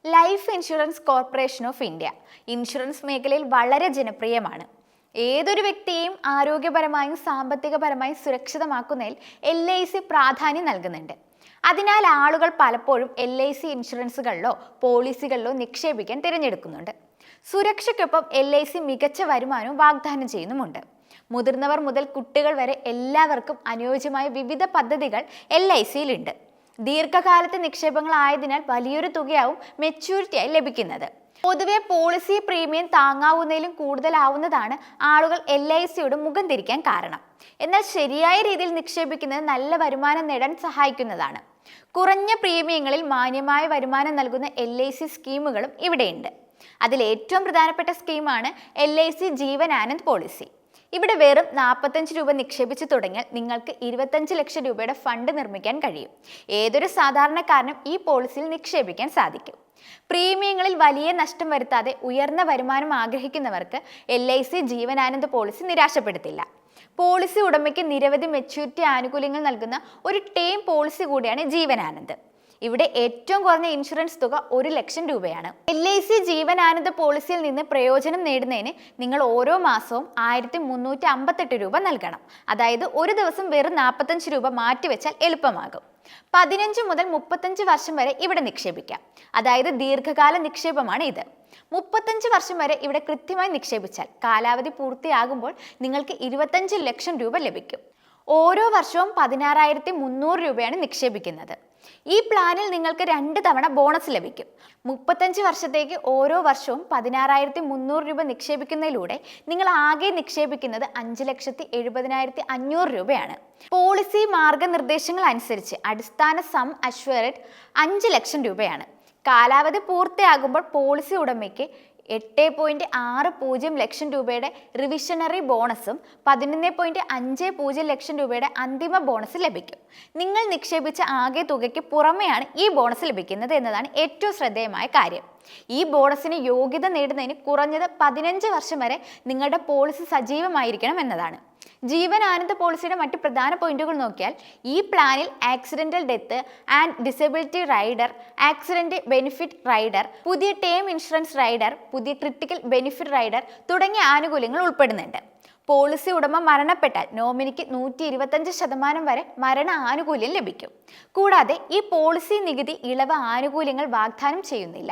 Life insurance corporation of India insurance മേഖലയിൽ വളരെ ജനപ്രിയമാണ്. ഏതൊരു വ്യക്തിയെയും ആരോഗ്യപരമായും സാമ്പത്തികപരമായും സുരക്ഷിതമാക്കുന്നതിൽ LIC പ്രാധാന്യം നൽകുന്നുണ്ട്. അതിനാൽ ആളുകൾ പലപ്പോഴും LIC ഇൻഷുറൻസുകളിലോ പോളിസികളിലോ നിക്ഷേപിക്കാൻ തിരഞ്ഞെടുക്കുന്നുണ്ട്. സുരക്ഷയ്ക്കൊപ്പം LIC മികച്ച വരുമാനവും വാഗ്ദാനം ചെയ്യുന്നുമുണ്ട്. മുതിർന്നവർ മുതൽ കുട്ടികൾ വരെ എല്ലാവർക്കും അനുയോജ്യമായ വിവിധ പദ്ധതികൾ LICയിലുണ്ട്. ദീർഘകാലത്തെ നിക്ഷേപങ്ങളായതിനാൽ വലിയൊരു തുകയാവും മെച്യൂരിറ്റിയായി ലഭിക്കുന്നത്. പൊതുവെ പോളിസി പ്രീമിയം താങ്ങാവുന്നതിലും കൂടുതലാവുന്നതാണ് ആളുകൾ LICയോട് മുഖം തിരിക്കാൻ കാരണം. എന്നാൽ ശരിയായ രീതിയിൽ നിക്ഷേപിക്കുന്നത് നല്ല വരുമാനം നേടാൻ സഹായിക്കുന്നതാണ്. കുറഞ്ഞ പ്രീമിയങ്ങളിൽ മാന്യമായ വരുമാനം നൽകുന്ന LIC സ്കീമുകളും ഇവിടെയുണ്ട്. അതിൽ ഏറ്റവും പ്രധാനപ്പെട്ട സ്കീമാണ് LIC ജീവൻ ആനന്ദ് പോളിസി. ഇവിടെ വെറും 45 രൂപ നിക്ഷേപിച്ചു തുടങ്ങിയാൽ നിങ്ങൾക്ക് 25 ലക്ഷം രൂപയുടെ ഫണ്ട് നിർമ്മിക്കാൻ കഴിയും. ഏതൊരു സാധാരണക്കാരനും ഈ പോളിസിയിൽ നിക്ഷേപിക്കാൻ സാധിക്കും. പ്രീമിയങ്ങളിൽ വലിയ നഷ്ടം വരുത്താതെ ഉയർന്ന വരുമാനം ആഗ്രഹിക്കുന്നവർക്ക് LIC ജീവനാനന്ദ പോളിസി നിരാശപ്പെടുത്തില്ല. പോളിസി ഉടമയ്ക്ക് നിരവധി മെച്യൂരിറ്റി ആനുകൂല്യങ്ങൾ നൽകുന്ന ഒരു ടേം പോളിസി കൂടിയാണ് ജീവനാനന്ദ്. ഇവിടെ ഏറ്റവും കുറഞ്ഞ ഇൻഷുറൻസ് തുക 1 ലക്ഷം രൂപയാണ്. LIC ജീവനാനന്ദ പോളിസിയിൽ നിന്ന് പ്രയോജനം നേടുന്നതിന് നിങ്ങൾ ഓരോ മാസവും 1358 രൂപ നൽകണം. അതായത് ഒരു ദിവസം വെറും 45 രൂപ മാറ്റിവെച്ചാൽ എളുപ്പമാകും. 15 മുതൽ 35 വർഷം വരെ ഇവിടെ നിക്ഷേപിക്കാം. അതായത് ദീർഘകാല നിക്ഷേപമാണ് ഇത്. 35 വർഷം വരെ ഇവിടെ കൃത്യമായി നിക്ഷേപിച്ചാൽ കാലാവധി പൂർത്തിയാകുമ്പോൾ നിങ്ങൾക്ക് 25 ലക്ഷം രൂപ ലഭിക്കും. ഓരോ വർഷവും 16,300 രൂപയാണ് നിക്ഷേപിക്കുന്നത്. ഈ പ്ലാനിൽ നിങ്ങൾക്ക് 2 തവണ ബോണസ് ലഭിക്കും. 35 വർഷത്തേക്ക് ഓരോ വർഷവും 16,300 രൂപ നിക്ഷേപിക്കുന്നതിലൂടെ നിങ്ങൾ ആകെ നിക്ഷേപിക്കുന്നത് 5,70,500 രൂപയാണ്. പോളിസി മാർഗനിർദ്ദേശങ്ങൾ അനുസരിച്ച് അടിസ്ഥാന സം അഷ്വറഡ് 5 ലക്ഷം രൂപയാണ്. കാലാവധി പൂർത്തിയാകുമ്പോൾ പോളിസി ഉടമയ്ക്ക് 8.60 ലക്ഷം രൂപയുടെ റിവിഷണറി ബോണസും 11.50 ലക്ഷം രൂപയുടെ അന്തിമ ബോണസ് ലഭിക്കും. നിങ്ങൾ നിക്ഷേപിച്ച ആകെ തുകയ്ക്ക് പുറമെയാണ് ഈ ബോണസ് ലഭിക്കുന്നത് എന്നതാണ് ഏറ്റവും ശ്രദ്ധേയമായ കാര്യം. ഈ ബോണസിന് യോഗ്യത നേടുന്നതിന് കുറഞ്ഞത് 15 വർഷം വരെ നിങ്ങളുടെ പോളിസി സജീവമായിരിക്കണം എന്നതാണ്. ജീവൻ ആനന്ദ് പോളിസിയുടെ മറ്റ് പ്രധാന പോയിന്റുകൾ നോക്കിയാൽ ഈ പ്ലാനിൽ accidental death and disability rider, accident benefit rider, പുതിയ ടേം ഇൻഷുറൻസ് റൈഡർ, പുതിയ ക്രിട്ടിക്കൽ ബെനിഫിറ്റ് റൈഡർ തുടങ്ങിയ ആനുകൂല്യങ്ങൾ ഉൾപ്പെടുന്നുണ്ട്. പോളിസി ഉടമ മരണപ്പെട്ടാൽ നോമിനിക്ക് 125% വരെ മരണ ആനുകൂല്യം ലഭിക്കും. കൂടാതെ ഈ പോളിസി നികുതി ഇളവ് ആനുകൂല്യങ്ങൾ വാഗ്ദാനം ചെയ്യുന്നില്ല.